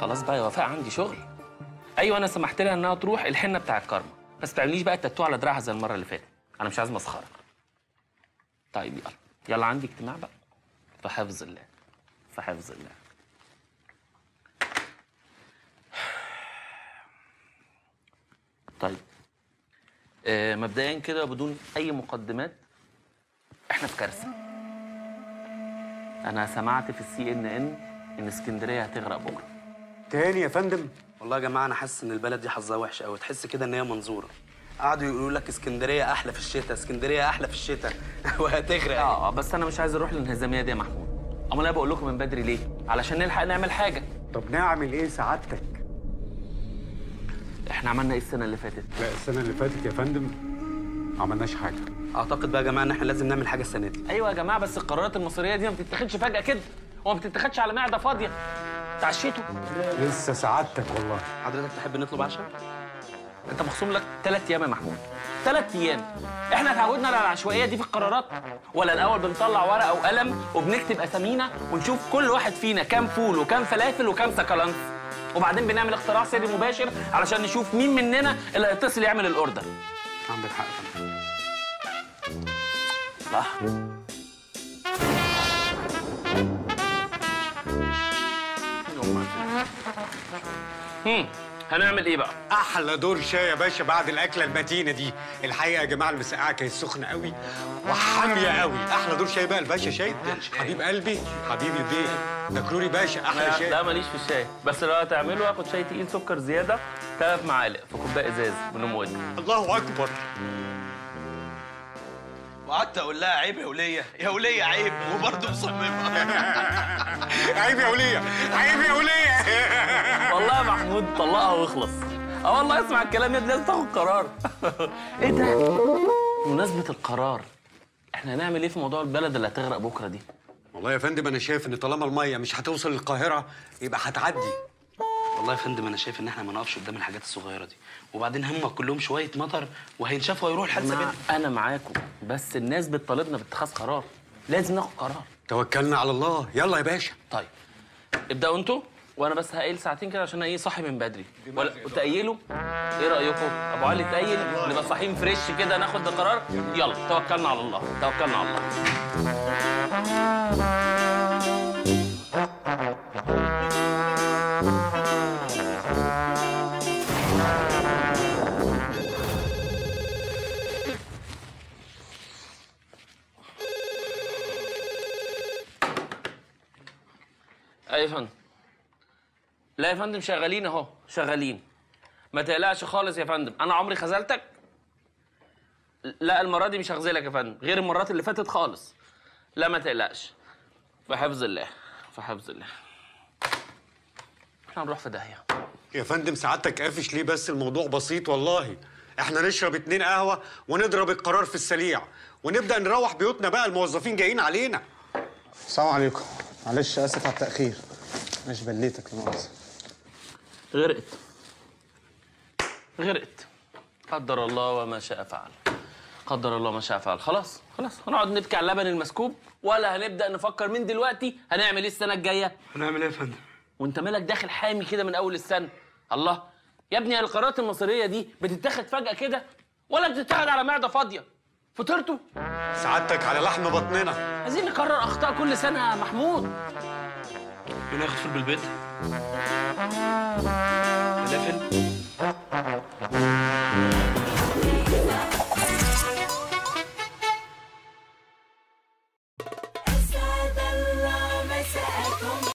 خلاص بقى يا وفاء، عندي شغل. ايوه انا سمحت لها انها تروح الحنه بتاع الكارما، بس ما تعمليش بقى التاتو على دراعها زي المره اللي فاتت، انا مش عايز مسخره. طيب يلا يلا، عندي اجتماع بقى. في حفظ الله، في حفظ الله. طيب مبدئيا كده بدون اي مقدمات، احنا في كارثه. انا سمعت في CNN ان اسكندريه هتغرق بكره. تاني يا فندم؟ والله يا جماعه انا حاسس ان البلد دي حظها وحش قوي، تحس كده ان هي منظوره. قعدوا يقولوا لك اسكندريه احلى في الشتاء، اسكندريه احلى في الشتاء وهتغرق. بس انا مش عايز اروح للانهزاميه دي يا محمود. امال انا بقول لكم من بدري ليه؟ علشان نلحق نعمل حاجه. طب نعمل ايه سعادتك؟ احنا عملنا ايه السنه اللي فاتت؟ لا السنه اللي فاتت يا فندم ما عملناش حاجه. اعتقد بقى يا جماعه ان احنا لازم نعمل حاجه السنه دي. ايوه يا جماعه، بس القرارات المصيريه دي ما بتتاخدش فجاه كده، وما بتتاخدش على معده فاضيه. اتعشيتوا؟ لسه سعادتك والله. حضرتك تحب نطلب عشاء؟ انت مخصوم لك 3 ايام يا محمود، 3 ايام. احنا اتعودنا على العشوائيه دي في القرارات؟ ولا الاول بنطلع ورقه وقلم وبنكتب اسامينا ونشوف كل واحد فينا كام فول وكام فلافل وكام سكالانس، وبعدين بنعمل اختراع سري مباشر علشان نشوف مين مننا اللي هيتصل يعمل الاوردر. عندك حق يا فندم. صح. هنعمل ايه بقى؟ احلى دور شاي يا باشا بعد الاكله المتينه دي. الحقيقه يا جماعه المسقعه كانت سخنه قوي وحاميه قوي. احلى دور شاي بقى الباشا شاي. حبيب قلبي حبيبي البيه دكروري باشا احلى شاي. لا ماليش في الشاي، بس لو هتعمله هاخد شاي تقيل سكر زياده 3 معالق في كوبايه ازاز من ام ودي. الله اكبر. وقعدت اقول لها عيب يا وليه، يا وليه عيب، وبرضه مصممه. عيب يا وليه، عيب يا وليه. والله يا محمود طلقها واخلص. والله اسمع الكلام يا ابني، لازم تاخد قرار. ايه ده؟ بمناسبة القرار، احنا هنعمل ايه في موضوع البلد اللي هتغرق بكره دي؟ والله يا فندم انا شايف ان طالما الميه مش هتوصل للقاهره يبقى هتعدي. والله يا فندم انا شايف ان احنا ما نقفش قدام الحاجات الصغيره دي، وبعدين هم كلهم شويه مطر وهينشفوا ويروحوا الحال سبيل. انا معاكم، بس الناس بتطالبنا باتخاذ قرار، لازم ناخد قرار. توكلنا على الله، يلا يا باشا. طيب ابداوا انتوا، وانا بس هقيل ساعتين كده عشان ايه صاحي من بدري. ولا تقيلوا؟ ايه رايكم؟ ابو علي تقيل، نبقى صاحيين فريش كده ناخد قرار. يلا توكلنا على الله، توكلنا على الله. ايه يا فندم؟ لا يا فندم شغالين اهو، شغالين. ما تقلقش خالص يا فندم، انا عمري خذلتك؟ لا المره دي مش هخذلك يا فندم، غير المرات اللي فاتت خالص. لا ما تقلقش، في حفظ الله، في حفظ الله. احنا هنروح في داهيه. يا فندم سعادتك قافش ليه بس؟ الموضوع بسيط والله. احنا نشرب 2 قهوه ونضرب القرار في السريع ونبدا نروح بيوتنا بقى، الموظفين جايين علينا. السلام عليكم، معلش اسف على التاخير، مش بليتك لا مؤاخذه. غرقت غرقت، قدر الله وما شاء فعل، قدر الله ما شاء فعل. خلاص خلاص هنقعد نبكي على اللبن المسكوب، ولا هنبدا نفكر من دلوقتي هنعمل ايه السنه الجايه؟ هنعمل ايه يا فندم؟ وانت مالك داخل حامي كده من اول السنه؟ الله يا ابني، القرارات المصيريه دي بتتاخد فجاه كده ولا بتتاخد على معده فاضيه؟ فطرتوا؟ سعادتك على لحم بطننا. عايزين نكرر اخطاء كل سنه يا محمود. مين هياخد فول بالبيت؟ فلافل؟